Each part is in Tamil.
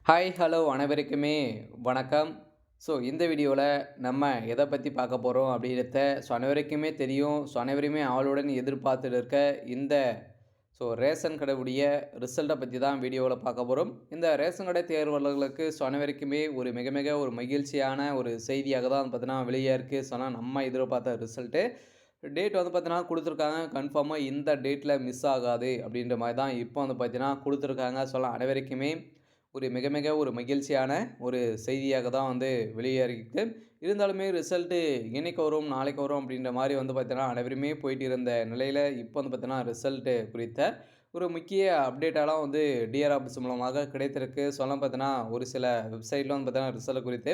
ஹாய் ஹலோ அனைவருக்குமே வணக்கம். இந்த வீடியோவில் நம்ம எதை பற்றி பார்க்க போகிறோம் அப்படின்றத அனைவருக்குமே தெரியும். அனைவருமே ஆவலுடன் எதிர்பார்த்துட்டு இருக்க இந்த ரேஷன் கடையுடைய ரிசல்ட்டை பற்றி தான் வீடியோவில் பார்க்க போகிறோம். இந்த ரேஷன் கடை தேர்வாளர்களுக்கு அனைவருக்குமே ஒரு மிக மிக ஒரு மகிழ்ச்சியான ஒரு செய்தியாக தான் பார்த்தீங்கன்னா வெளியே இருக்குது. ஆனால் நம்ம எதிர்பார்த்த ரிசல்ட்டு டேட் வந்து பார்த்தீங்கன்னா கொடுத்துருக்காங்க. கன்ஃபார்மாக இந்த டேட்டில் மிஸ் ஆகாது அப்படின்ற மாதிரி தான் இப்போ வந்து பார்த்தீங்கன்னா கொடுத்துருக்காங்க. அனைவருக்குமே ஒரு மிக மிக ஒரு மகிழ்ச்சியான ஒரு செய்தியாக தான் வந்து வெளியேறிருக்கு. இருந்தாலுமே ரிசல்ட்டு இன்னைக்கு வரும், நாளைக்கு வரும் அப்படின்ற மாதிரி வந்து பார்த்தீங்கன்னா அனைவருமே போயிட்டு இருந்த நிலையில் இப்போ வந்து பார்த்தீங்கன்னா ரிசல்ட்டு குறித்த ஒரு முக்கிய அப்டேட்டெல்லாம் வந்து டிஆர் ஆஃபீஸ் மூலமாக கிடைத்திருக்கு. பார்த்தீங்கன்னா ஒரு சில வெப்சைட்டில் வந்து பார்த்தீங்கன்னா ரிசல்ட் குறித்து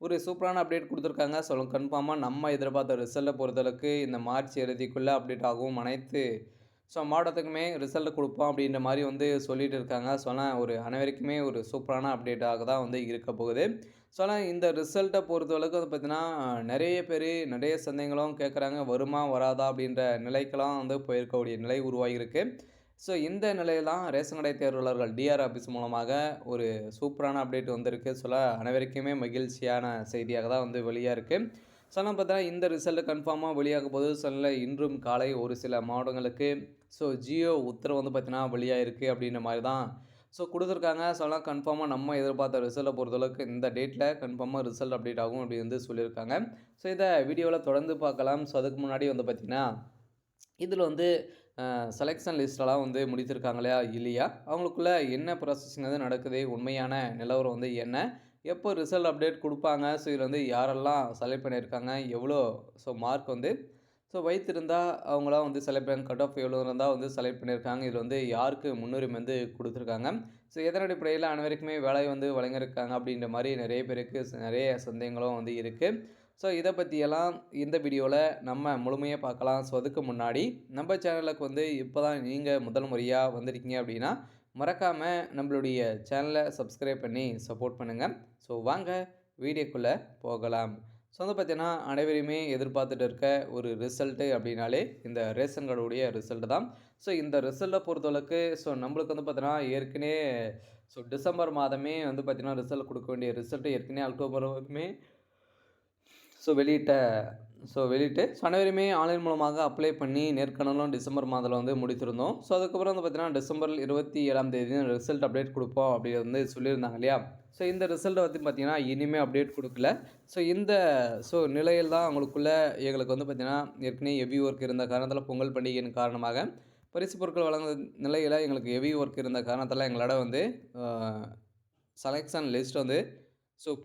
ஒரு சூப்பரான அப்டேட் கொடுத்துருக்காங்க. கன்ஃபார்மாக நம்ம எதிர்பார்த்த ரிசல்ட்டை பொறுத்தளவுக்கு இந்த மார்ச் இறுதிக்குள்ளே அப்டேட் ஆகும். அனைத்து மாவட்டத்துக்குமே ரிசல்ட் கொடுப்போம் அப்படின்ற மாதிரி வந்து சொல்லிட்டு இருக்காங்க. ஒரு அனைவருக்குமே ஒரு சூப்பரான அப்டேட்டாக தான் வந்து இருக்க போகுது. இந்த ரிசல்ட்டை பொறுத்தளவுக்கு வந்து பார்த்தீங்கன்னா, நிறைய பேர் நிறைய சந்தேகங்களும் கேட்குறாங்க. வருமா வராதா அப்படின்ற நிலைக்கெல்லாம் வந்து போயிருக்கக்கூடிய நிலை உருவாகியிருக்கு. இந்த நிலையில தான் ரேஷன் கடை தேர்வாளர்கள் டிஆர் ஆஃபீஸ் மூலமாக ஒரு சூப்பரான அப்டேட் வந்திருக்கு. அனைவருக்குமே மகிழ்ச்சியான செய்தியாக தான் வந்து வெளியா இருக்கு. பார்த்தா இந்த ரிசல்ட் கன்ஃபார்மாக வெளியாக போது இன்றும் காலை ஒரு சில மாவட்டங்களுக்கு ஜியோ உத்தரவு வந்து பார்த்தீங்கன்னா வெளியாயிருக்கு அப்படின்ற மாதிரி தான் கொடுத்துருக்காங்க. கன்ஃபார்மாக நம்ம எதிர்பார்த்த ரிசல்ட்டை பொறுத்தளவுக்கு இந்த டேட்டில் கன்ஃபார்மாக ரிசல்ட் அப்டேட் ஆகும் அப்படி வந்து சொல்லியிருக்காங்க. இதை வீடியோவில் தொடர்ந்து பார்க்கலாம். அதுக்கு முன்னாடி வந்து பார்த்திங்கன்னா இதில் வந்து செலெக்ஷன் லிஸ்ட்டெல்லாம் வந்து முடித்திருக்காங்க இல்லையா, அவங்களுக்குள்ள என்ன ப்ராசஸிங் வந்து நடக்குது, உண்மையான நிலவரம் வந்து என்ன, எப்போ ரிசல்ட் அப்டேட் கொடுப்பாங்க, இதில் வந்து யாரெல்லாம் செலக்ட் பண்ணியிருக்காங்க, எவ்வளோ மார்க் வந்து வைத்திருந்தா அவங்களாம் வந்து செலக்ட் பண்ணி கட் ஆஃப் எவ்வளோ இருந்தால் வந்து செலக்ட் பண்ணியிருக்காங்க. இதில் வந்து யாருக்கு முன்னுரிமை வந்து கொடுத்துருக்காங்க, எதன் அடிப்படையில் அனைவருக்குமே வேலை வந்து வழங்கியிருக்காங்க அப்படின்ற மாதிரி நிறைய பேருக்கு நிறைய சந்தேகங்களும் வந்து இருக்குது. இதை பற்றியெல்லாம் இந்த வீடியோவில் நம்ம முழுமையாக பார்க்கலாம். அதுக்கு முன்னாடி நம்ம சேனலுக்கு வந்து இப்போ தான் நீங்கள் முதல் முறையாக வந்திருக்கீங்க அப்படின்னா மறக்காமல் நம்மளுடைய சேனலை சப்ஸ்கிரைப் பண்ணி சப்போர்ட் பண்ணுங்கள். வாங்க வீடியோக்குள்ளே போகலாம். வந்து பார்த்தீங்கன்னா அனைவரையுமே எதிர்பார்த்துட்டு இருக்க ஒரு ரிசல்ட்டு அப்படின்னாலே இந்த ரேஷன் கார்டுடைய ரிசல்ட்டு தான். இந்த ரிசல்ட்டை பொறுத்தளவுக்கு நம்மளுக்கு வந்து பார்த்தீங்கன்னா ஏற்கனவே டிசம்பர் மாதமே வந்து பார்த்தீங்கன்னா ரிசல்ட் கொடுக்க வேண்டிய ரிசல்ட்டு ஏற்கனவே அக்டோபர் வரைக்குமே வெளியிட்டு அனைவருமே ஆன்லைன் மூலமாக அப்ளை பண்ணி நேர்காணலும் டிசம்பர் மாதத்தில் வந்து முடித்திருந்தோம். அதுக்கப்புறம் வந்து பார்த்தீங்கன்னா டிசம்பர் 27ஆம் தேதி ரிசல்ட் அப்டேட் கொடுப்போம் அப்படி வந்து சொல்லியிருந்தாங்க இல்லையா. இந்த ரிசல்ட்டை வந்து பார்த்திங்கன்னா இனிமேல் அப்டேட் கொடுக்கல. இந்த நிலையில் தான் அவங்களுக்குள்ள எங்களுக்கு வந்து பார்த்திங்கன்னா ஏற்கனவே ஹெவி ஒர்க் இருந்த காரணத்தில் பொங்கல் பண்டிகையின் காரணமாக பரிசு பொருட்கள் வழங்க நிலையில் எங்களுக்கு ஹெவி ஒர்க் இருந்த காரணத்தால் எங்களோட வந்து செலெக்ஷன் லிஸ்ட் வந்து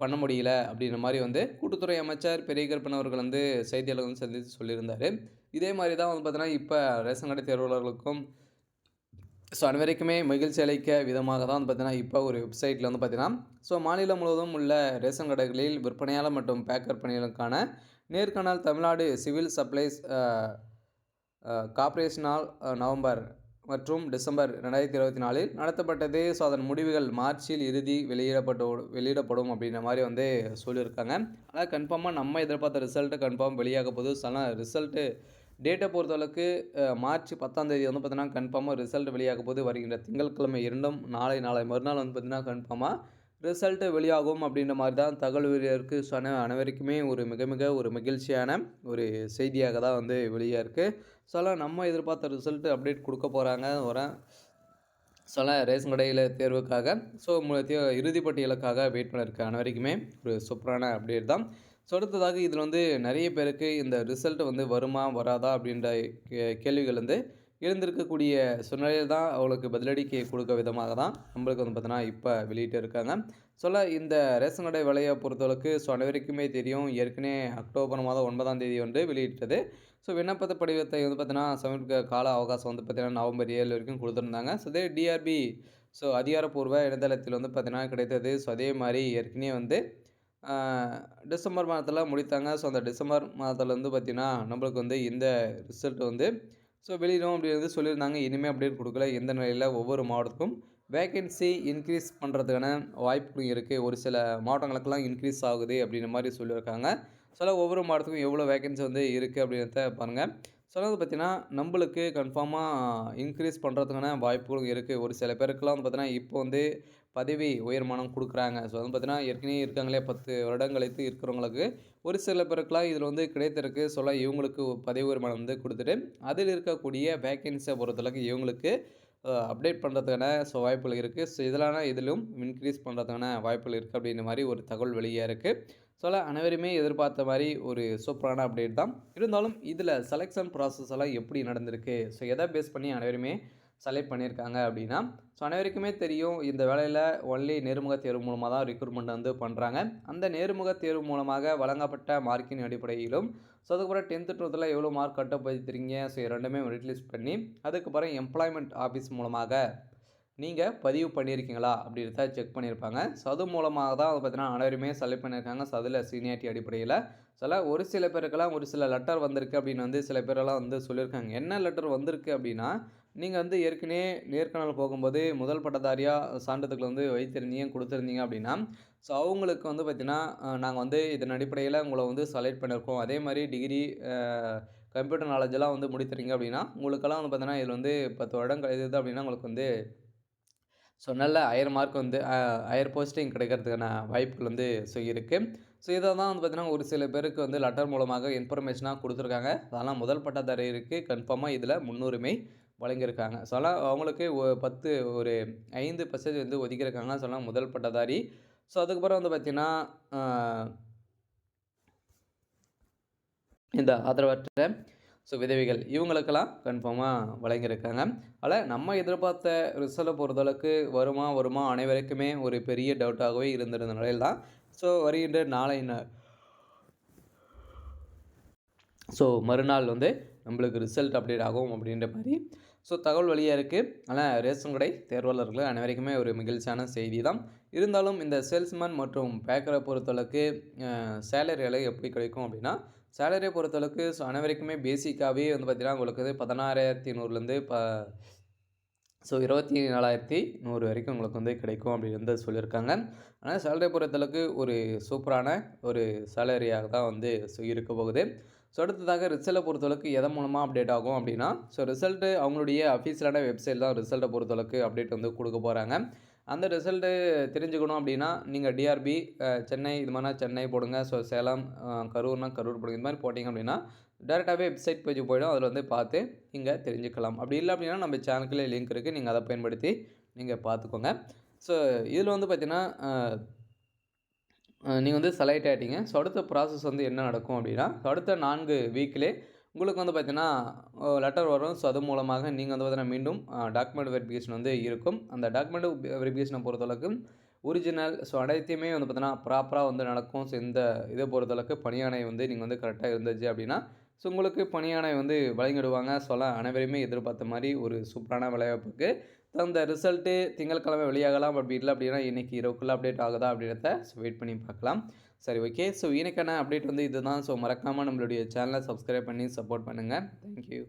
பண்ண முடியல அப்படின்ற மாதிரி வந்து கூட்டுத்துறை அமைச்சர் பெரியகருப்பன் அவர்கள் வந்து செய்தியாளர்கள் வந்து சந்தித்து சொல்லியிருந்தார். இதே மாதிரி தான் வந்து பார்த்தீங்கன்னா இப்போ ரேஷன் கடை தேர்வாளர்களுக்கும் அனைவருக்குமே மகிழ்ச்சி அளிக்க விதமாக தான் வந்து பார்த்தீங்கன்னா இப்போ ஒரு வெப்சைட்டில் வந்து பார்த்தீங்கன்னா மாநிலம் முழுவதும் உள்ள ரேஷன் கடைகளில் விற்பனையாளர் மற்றும் பேக்கர் பணிகளுக்கான நேர்காணல் தமிழ்நாடு சிவில் சப்ளைஸ் கார்ப்பரேஷனால் நவம்பர் மற்றும் டிசம்பர் 2024 நடத்தப்பட்டது. அதன் முடிவுகள் மார்ச்சில் இறுதி வெளியிடப்படும் அப்படின்ற மாதிரி வந்து சொல்லியிருக்காங்க. ஆனால் கன்ஃபார்மாக நம்ம எதிர்பார்த்த ரிசல்ட்டு கன்ஃபார்ம் வெளியாக போகுது. ரிசல்ட்டு டேட்டை பொறுத்தளவுக்கு மார்ச் 10ஆம் தேதி வந்து பார்த்தீங்கன்னா கன்ஃபார்மாக ரிசல்ட் வெளியாக போது வருகின்ற திங்கட்கிழமை இரண்டும் நாளை மறுநாள் வந்து பார்த்திங்கன்னா கன்ஃபார்மாக ரிசல்ட்டு வெளியாகும் அப்படின்ற மாதிரி தான் தகவல் இருக்குது. அனைவருக்குமே ஒரு மிக மிக ஒரு மகிழ்ச்சியான ஒரு செய்தியாக தான் வந்து வெளியாக இருக்குது. நம்ம எதிர்பார்த்த ரிசல்ட்டு அப்டேட் கொடுக்க போகிறாங்க ரேஷன் கடையில் தேர்வுக்காக இறுதிப்பட்டியலுக்காக வெயிட் பண்ணியிருக்க அனைவருக்குமே ஒரு சூப்பரான அப்டேட் தான். அடுத்ததாக இதில் வந்து நிறைய பேருக்கு இந்த ரிசல்ட் வந்து வருமா வராதா அப்படின்ற கேள்விகள் வந்து எழுந்திருக்கக்கூடிய சூழ்நிலையில் தான் அவங்களுக்கு பதிலடி கொடுக்க விதமாக தான் நம்மளுக்கு வந்து பார்த்தீங்கன்னா இப்போ வெளியிட்டு இருக்காங்க. இந்த ரேஷன் கடை விலையை பொறுத்தளவுக்கு அனைவருக்குமே தெரியும். ஏற்கனவே அக்டோபர் மாதம் 9ஆம் தேதி வந்து வெளியிட்டது. விண்ணப்பத்த படிவத்தை வந்து பார்த்தீங்கன்னா சமர்ப்பிக்க கால அவகாசம் வந்து பார்த்தீங்கன்னா நவம்பர் 7 வரைக்கும் கொடுத்துருந்தாங்க. அதே டிஆர்பி அதிகாரப்பூர்வ இணையதளத்தில் வந்து பார்த்தீங்கன்னா கிடைத்தது. அதே மாதிரி ஏற்கனவே வந்து டிசம்பர் மாதத்தில் முடித்தாங்க. அந்த டிசம்பர் மாதத்தில் வந்து பார்த்திங்கன்னா நம்மளுக்கு வந்து இந்த ரிசல்ட் வந்து வெளியிடும் அப்படி வந்து சொல்லியிருந்தாங்க. இனிமேல் அப்டேட் கொடுக்கல. எந்த நிலையில் ஒவ்வொரு மாவட்டத்துக்கும் வேக்கன்சி இன்க்ரீஸ் பண்ணுறதுக்கான வாய்ப்புகளும் இருக்குது. ஒரு சில மாவட்டங்களுக்கெல்லாம் இன்க்ரீஸ் ஆகுது அப்படின்ற மாதிரி சொல்லியிருக்காங்க. ஒவ்வொரு மாவட்டத்துக்கும் எவ்வளோ வேக்கன்சி வந்து இருக்குது அப்படின்றத பாருங்கள். ஸோ அதாவது பார்த்தீங்கன்னா, நம்பளுக்கு கன்ஃபார்மா இன்க்ரீஸ் பண்ணுறதுக்கான வாய்ப்புகளும் இருக்கு. ஒரு சில பேருக்குலாம் வந்து பார்த்தீங்கன்னா, இப்போ வந்து பதவி உயர்மானம் குடுக்குறாங்க. ஸோ வந்து பார்த்தீங்கன்னா, ஏற்கனவே இருக்காங்களே 10 வருடம் கழித்து இருக்கிறவங்களுக்கு, ஒரு சில பேருக்குலாம் இதில வந்து கிடைத்திருக்கு. சொல்ல இவங்களுக்கு பதவி உயர்மானம் வந்து குடுத்துட்டு, அதில் இருக்கக்கூடிய வேக்கன்ஸிய பொறுத்தளவுக்கு இவங்களுக்கு அப்டேட் பண்ணுறதுக்கான வாய்ப்புகள் இருக்கு. ஸோ இதிலும் இன்க்ரீஸ் பண்ணுறதுக்கான வாய்ப்புகள் இருக்கு அப்படின்ற மாரி ஒரு தகவல் வெளியா இருக்கு. அனைவருமே எதிர்பார்த்த மாரி ஒரு சூப்பரான அப்டேட் தான். இருந்தாலும் இதில செலக்ஷன் ப்ராசஸ் எல்லாம் எப்படி நடந்திருக்கு? எத பேஸ் பண்ணி அனைவருமே செலக்ட் பண்ணியிருக்காங்க அப்படின்னா, அனைவருக்குமே தெரியும் இந்த வேலையில ஒன்லி நேர்முக தேர்வு மூலமா தான் ரெக்ரூட்மெண்ட் வந்து பண்றாங்க. அந்த நேர்முக தேர்வு மூலமாக வழங்கப்பட்ட மார்க்கின் அடிப்படையிலும், அதுக்கப்புறம் 10த், 12ல எவ்வளோ மார்க் கட் ஆஃப் எடுத்திருக்கீங்க, இரண்டுமே மெரிட் லிஸ்ட் பண்ணி, அதுக்கப்புறம் எம்ப்ளாய்மென்ட் ஆஃபீஸ் மூலமாக நீங்க பதிவு பண்ணியிருக்கீங்களா? அப்படின்றத செக் பண்ணியிருப்பாங்க. அது மூலமாக தான் வந்து பார்த்தீங்கன்னா, அனைவருமே செலக்ட் பண்ணியிருக்காங்க. அதில சீனியாரிட்டி அடிப்படையில. ஒரு சில பேருக்கெல்லாம் ஒரு சில லெட்டர் வந்திருக்கு அப்படின்னு வந்து சில பேரெல்லாம் வந்து சொல்லியிருக்காங்க. என்ன லெட்டர் வந்திருக்கு அப்படின்னா, நீங்க வந்து ஏற்கனவே நேர்காணல் போகும்போது முதல் பட்டதாரியா சான்றிதழ்கள் வந்து வைத்திருந்தீங்க, குடுத்திருந்தீங்க அப்படின்னா, அவங்களுக்கு வந்து பார்த்தீங்கன்னா, நாங்க வந்து இதன் அடிப்படையில உங்கள வந்து செலக்ட் பண்ணியிருக்கோம். அதே மாரி டிகிரி கம்ப்யூட்டர் நாலேட்ஜ்லாம் வந்து முடித்திருக்கீங்க அப்படின்னா, உங்களுக்கெல்லாம் வந்து பார்த்தீங்கன்னா, இதில வந்து 10 வருடம் கழிந்தது அப்படின்னா, உங்களுக்கு வந்து நல்ல ஹையர் மார்க் வந்து ஹையர் போஸ்டிங் கிடைக்கிறதுக்கான வாய்ப்புகள் வந்து இருக்கு. இத தான் வந்து பார்த்தீங்கன்னா, ஒரு சில பேருக்கு வந்து லெட்டர் மூலமாக இன்ஃபர்மேஷனா குடுத்துருக்காங்க. அதெல்லாம் முதல் பட்டதாரிக்கு கன்ஃபார்மா இதில முன்னுரிமை வழங்கியிருக்காங்க. அவங்களுக்கு 10 ஒரு 5% வந்து ஒதுக்கியிருக்காங்க. முதல் பட்டதாரி. அதுக்கப்புறம் வந்து பார்த்தீங்கன்னா, அ இந்த ஆதரவற்ற விதவைகள் இவங்களுக்கெல்லாம் கன்ஃபார்மா வழங்கியிருக்காங்க. நம்ம எதிர்பார்த்த ரிசல்ட்ட பொறுத்தளவுக்கு வருமா வருமா அனைவருக்குமே ஒரு பெரிய டவுட்டாகவே இருந்திருந்த நிலையில் தான் வருகின்ற நாளை மறுநாள் வந்து நம்மளுக்கு ரிசல்ட் அப்டேட் ஆகும் அப்படின்ற மாரி தகவல் வெளியா இருக்கு. ரேஷன் கடை தேர்வாளர்கள் அனைவருக்குமே ஒரு மகிழ்ச்சியான செய்தி தான். இருந்தாலும் இந்த சேல்ஸ்மேன் மற்றும் பேக்கரை பொறுத்தளவுக்கு சேலரி எல்லாம் எப்படி கிடைக்கும் அப்படின்னா, சேலரிய பொறுத்தளவுக்கு அனைவருக்குமே பேசிக்காவே வந்து பார்த்தீங்கன்னா, உங்களுக்கு வந்து 16,100லேருந்து 24,100 வரைக்கும் உங்களுக்கு வந்து கிடைக்கும் அப்படின்னு வந்து சொல்லியிருக்காங்க. சேலரிய பொறுத்தளவுக்கு ஒரு சூப்பரான ஒரு சேலரியாக தான் வந்து இருக்க போகுது. அடுத்ததாக ரிசல்ட்ட பொறுத்தளவுக்கு எதன் மூலமா அப்டேட் ஆகும் அப்படின்னா, ரிசல்ட்டு அவங்களுடைய அஃபிஷியலான வெப்சைட் தான் ரிசல்ட்ட பொறுத்தளவுக்கு அப்டேட் வந்து குடுக்க போறாங்க. அந்த ரிசல்ட்டு தெரிஞ்சுக்கணும் அப்படின்னா, நீங்க டிஆர்பி சென்னை இது மாரினா சென்னை போடுங்க. சேலம், கரூர்னா கரூர் போடுங்க. இது மாரி போட்டீங்க அப்படின்னா, டைரக்ட்டாவே வெப்சைட் பேஜுக்கு போயிடும். அதில வந்து பார்த்து நீங்க தெரிஞ்சுக்கலாம். அப்படி இல்ல அப்படின்னா, நம்ம சேனலுக்குள்ளே லிங்க் இருக்கு. நீங்க அத பயன்படுத்தி நீங்க பார்த்துக்கோங்க. ஸோ இதில வந்து பார்த்தீங்கன்னா, நீங்க வந்து செலக்ட் ஆயிட்டீங்க. அடுத்த ப்ராசஸ் வந்து என்ன நடக்கும் அப்படின்னா, அடுத்த 4 வீக்லே உங்களுக்கு வந்து பார்த்தீங்கன்னா, லெட்டர் வரும். அது மூலமாக நீங்க வந்து பார்த்தீங்கன்னா, மீண்டும் டாக்குமெண்ட் வெரிஃபிகேஷன் வந்து இருக்கும். அந்த டாக்குமெண்ட் வெரிஃபிகேஷன பொறுத்தளவுக்கு ஒரிஜினல் அனைத்தையுமே வந்து பார்த்தீங்கன்னா, ப்ராப்பரா வந்து நடக்கும். இந்த இத பொறுத்தளவுக்கு பணியாணை வந்து நீங்க வந்து கரெக்ட்டா இருந்துச்சு அப்படின்னா, உங்களுக்கு பணியாணை வந்து வழங்கிடுவாங்க. அனைவருமே எதிர்பார்த்த மாரி ஒரு சூப்பரான வேலைவாய்ப்புக்கு அந்த ரிசல்ட்டு திங்கட்கிழமை வெளியாகலாம். அப்படி இல்ல அப்படின்னா, இன்னைக்கு இரவுக்குள்ள அப்டேட் ஆகுதா அப்படின்றத வெயிட் பண்ணி பார்க்கலாம். சரி, ஓகே. இன்னைக்கான அப்டேட் வந்து இதுதான். மறக்காம நம்மளுடைய சேனல சப்ஸ்கிரைப் பண்ணி சப்போர்ட் பண்ணுங்க. Thank you.